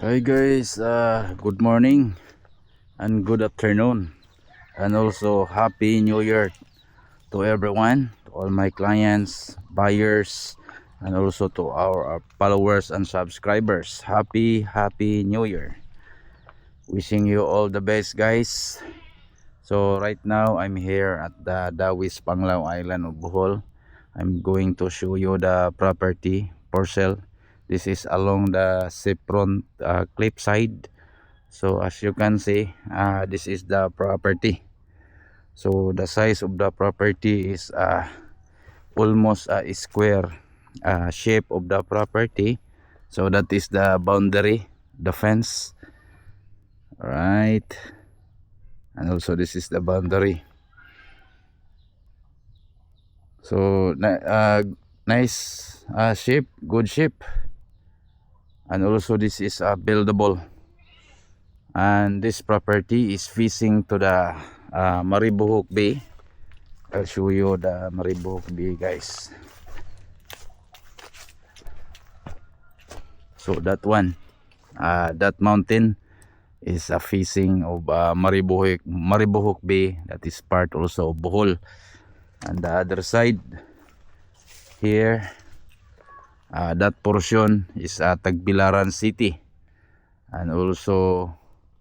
Hi guys, good morning and good afternoon, and also happy new year to everyone, to all my clients, buyers, and also to our followers and subscribers. Happy new year. Wishing you all the best, guys. So right now I'm here at the Dawis Panglao Island of Bohol. I'm going to show you the property for sale. This is along the seafront cliffside. So as you can see, this is the property. So the size of the property is almost a square shape of the property. So that is the boundary, the fence, right? And also this is the boundary. So nice shape, good shape. And also this is buildable. And this property is facing to the Maribohok Bay. I'll show you the Maribohok Bay, guys. So that one, that mountain is a facing of Maribohok Bay. That is part also of Bohol. And the other side here, that portion is Tagbilaran City. And also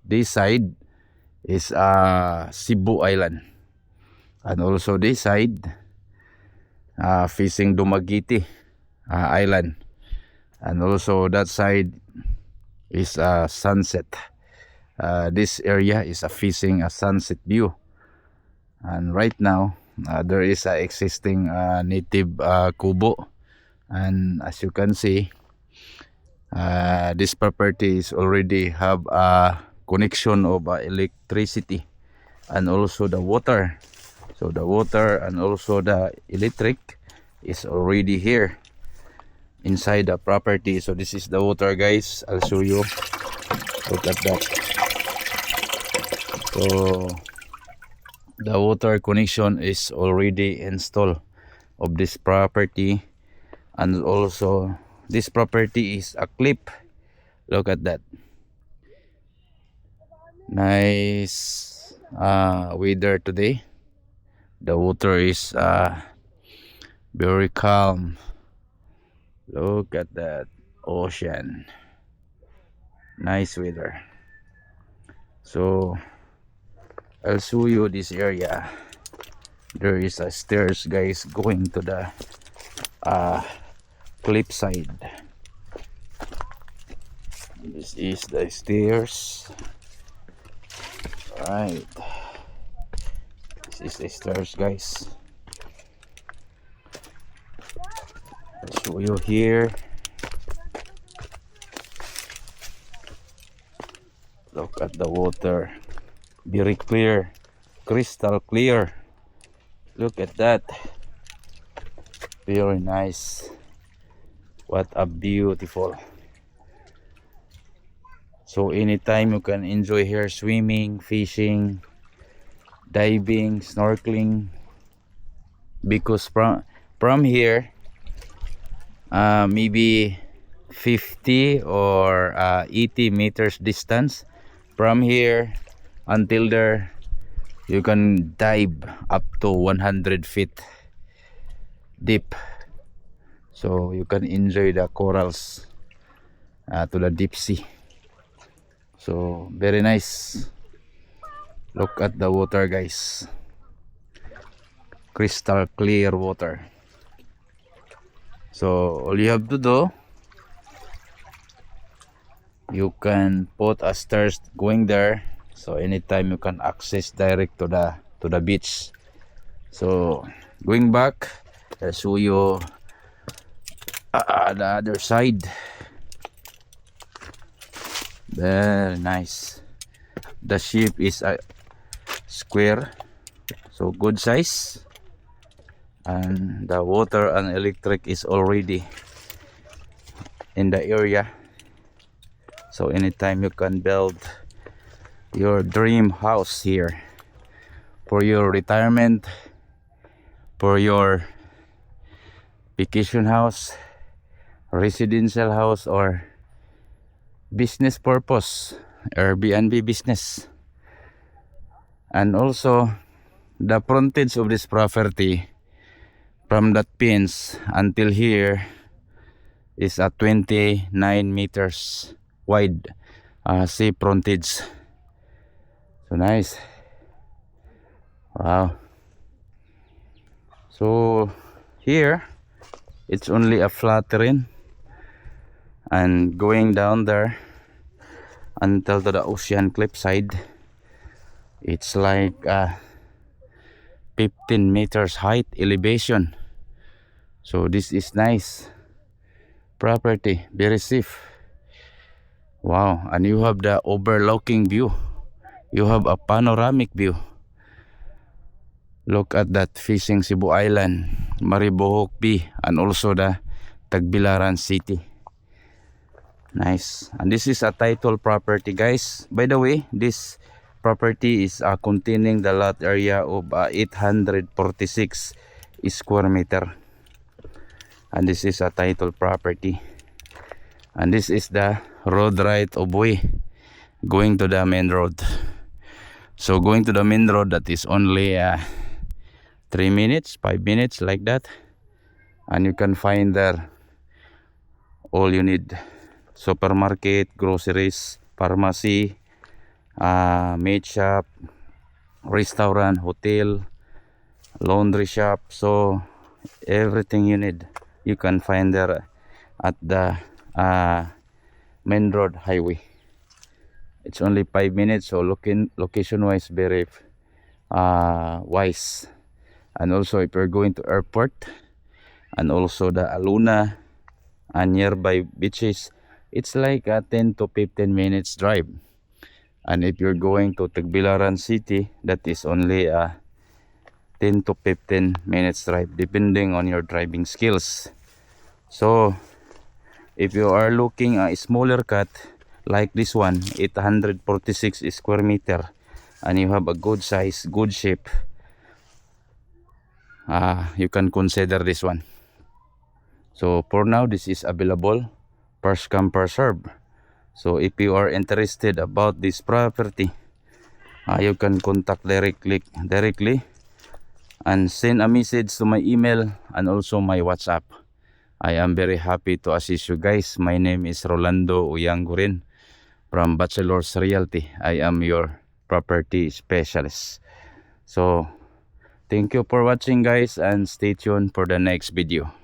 this side is Cebu Island. And also this side facing Dumaguete Island. And also that side is sunset. This area is facing a sunset view. And right now there is a existing native kubo. And as you can see, this property is already have a connection of electricity and also the water. So the water and also the electric is already here inside the property. So this is the water, guys. I'll show you. Look at that. So the water connection is already installed of this property. And also this property is a cliff. Look at that. Nice weather today. The water is very calm. Look at that ocean. Nice weather. So I'll show you this area. There is a stairs, guys, going to the cliff side. This is the stairs. Right. This is the stairs, guys. I'll show you here. Look at the water. Very clear. Crystal clear. Look at that. Very nice. What a beautiful. So anytime you can enjoy here swimming, fishing, diving, snorkeling, because from here maybe 50 or 80 meters distance from here until there, you can dive up to 100 feet deep. So you can enjoy the corals to the deep sea. So very nice. Look at the water, guys. Crystal clear water. So all you have to do, you can put a stairs going there. So anytime you can access direct to the beach. So going back, I'll show you the other side. Very nice. The shape is a square, so good size. And the water and electric is already in the area. So anytime you can build your dream house here for your retirement, for your vacation house, residential house, or business purpose, Airbnb business. And also the frontage of this property from that pins until here is at 29 meters wide sea frontage. So nice. Wow. So here it's only a flat terrain, and going down there until to the ocean cliffside, it's like 15 meters height elevation. So this is nice property, very safe. Wow. And you have the overlooking view, you have a panoramic view. Look at that, facing Cebu Island, Maribohok Bay, and also the Tagbilaran City. Nice. And this is a title property, guys. By the way, this property is containing the lot area of 846 square meter. And this is a title property. And this is the road right of way going to the main road. So going to the main road, that is only 3 minutes, 5 minutes, like that. And you can find there all you need: supermarket, groceries, pharmacy, maid shop, restaurant, hotel, laundry shop. So everything you need you can find there at the main road highway. It's only 5 minutes, so location wise very wise. And also if you're going to airport and also the Aluna and nearby beaches, it's like a 10 to 15 minutes drive. And if you're going to Tagbilaran City, that is only 10 to 15 minutes drive, depending on your driving skills. So if you are looking a smaller cut like this one, 846 square meter, and you have a good size, good shape, you can consider this one. So for now, this is available, first come first serve. So if you are interested about this property, you can contact directly and send a message to my email and also my WhatsApp. I am very happy to assist you guys. My name is Rolando Uyangurin from Bachelor's Realty. I am your property specialist. So thank you for watching, guys, and stay tuned for the next video.